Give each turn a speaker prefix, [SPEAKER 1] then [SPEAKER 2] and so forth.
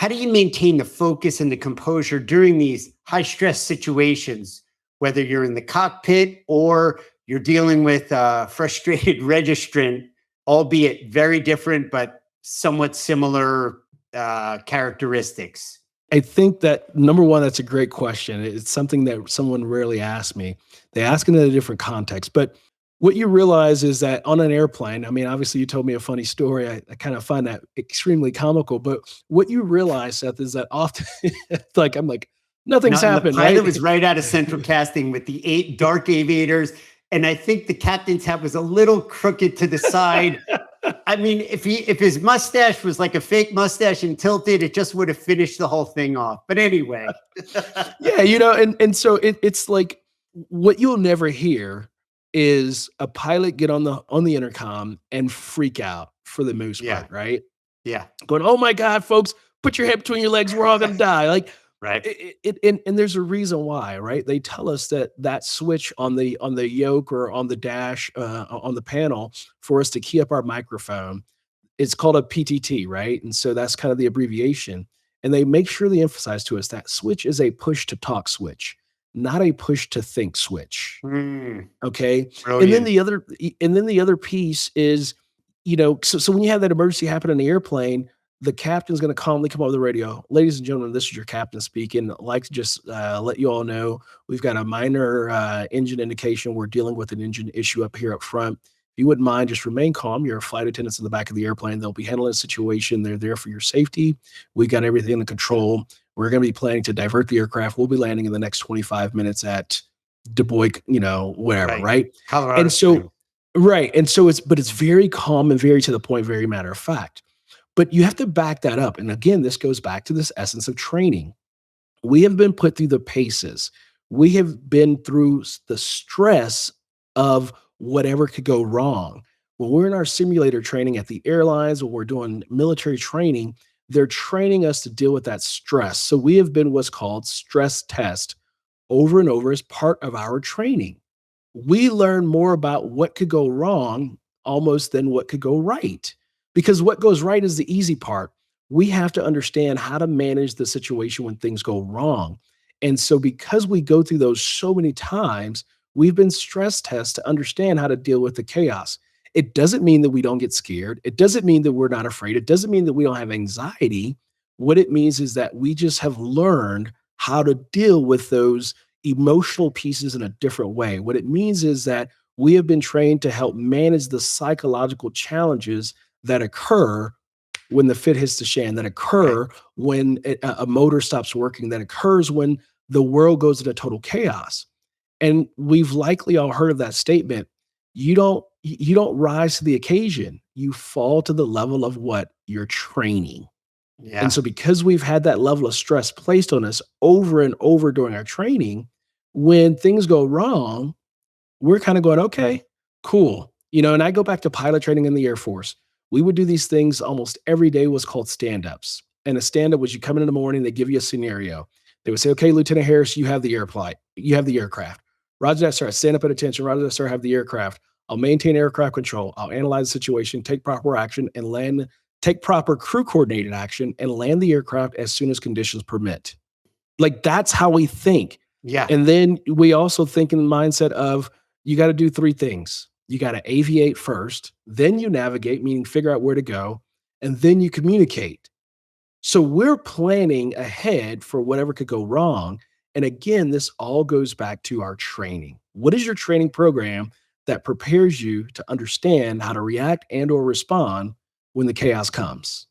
[SPEAKER 1] how do you maintain the focus and the composure during these high stress situations, whether you're in the cockpit or you're dealing with a frustrated registrant, albeit very different, but somewhat similar characteristics?
[SPEAKER 2] I think that number one, that's a great question. It's something that someone rarely asks me. They ask it in a different context. But what you realize is that on an airplane, I mean, obviously you told me a funny story. I kind of find that extremely comical. But what you realize, Seth, is that often, like, I'm like, nothing's
[SPEAKER 1] No, and the
[SPEAKER 2] happened,
[SPEAKER 1] pilot
[SPEAKER 2] right?
[SPEAKER 1] was right out of central casting with the 8 dark aviators. And I think the captain's hat was a little crooked to the side. I mean, if his mustache was like a fake mustache and tilted, it just would have finished the whole thing off. But anyway.
[SPEAKER 2] Yeah, and so it's like what you'll never hear is a pilot get on the intercom and freak out for the most
[SPEAKER 1] Yeah.
[SPEAKER 2] part, right?
[SPEAKER 1] Yeah.
[SPEAKER 2] Going, oh my God, folks, put your head between your legs. We're all going to die. Like,
[SPEAKER 1] Right.
[SPEAKER 2] and there's a reason why, right? They tell us that switch on the yoke or on the dash on the panel for us to key up our microphone, it's called a PTT, right? And so that's kind of the abbreviation. And they make sure they emphasize to us that switch is a push to talk switch, not a push to think switch. Okay. And then
[SPEAKER 1] Brilliant.
[SPEAKER 2] the other piece is, so when you have that emergency happen in the airplane, the captain's going to calmly come over the radio. Ladies and gentlemen, this is your captain speaking. I'd like to just let you all know we've got a minor engine indication. We're dealing with an engine issue up here up front. If you wouldn't mind, just remain calm. Your flight attendants in the back of the airplane, they'll be handling the situation. They're there for your safety. We got everything under control. We're going to be planning to divert the aircraft. We'll be landing in the next 25 minutes at Du Bois, wherever, right?
[SPEAKER 1] Colorado
[SPEAKER 2] And so,
[SPEAKER 1] Springs.
[SPEAKER 2] right. And so it's very calm and very to the point, very matter of fact. But you have to back that up. And again, this goes back to this essence of training. We have been put through the paces. We have been through the stress of whatever could go wrong. When we're in our simulator training at the airlines, when we're doing military training, they're training us to deal with that stress. So we have been what's called stress test over and over as part of our training. We learn more about what could go wrong almost than what could go right. Because what goes right is the easy part. We have to understand how to manage the situation when things go wrong. And so, because we go through those so many times, we've been stress tested to understand how to deal with the chaos. It doesn't mean that we don't get scared. It doesn't mean that we're not afraid. It doesn't mean that we don't have anxiety. What it means is that we just have learned how to deal with those emotional pieces in a different way. What it means is that we have been trained to help manage the psychological challenges that occur when the fit hits the fan, that occur when a motor stops working, that occurs when the world goes into total chaos. And we've likely all heard of that statement. You don't rise to the occasion. You fall to the level of what you're training.
[SPEAKER 1] Yeah.
[SPEAKER 2] And so because we've had that level of stress placed on us over and over during our training, when things go wrong, we're kind of going, okay, cool. And I go back to pilot training in the Air Force. We would do these things almost every day, was called stand-ups. And a stand-up was you come in the morning, they give you a scenario. They would say, okay, Lieutenant Harris, you have the aircraft. Roger that, sir. Stand up at attention. Roger that, sir. I have the aircraft. I'll maintain aircraft control. I'll analyze the situation, take proper action, and take proper crew coordinated action and land the aircraft as soon as conditions permit. Like, that's how we think.
[SPEAKER 1] Yeah.
[SPEAKER 2] And then we also think in the mindset of, you got to do 3 things. You got to aviate first, then you navigate, meaning figure out where to go, and then you communicate. So we're planning ahead for whatever could go wrong. And again, this all goes back to our training. What is your training program that prepares you to understand how to react and or respond when the chaos comes?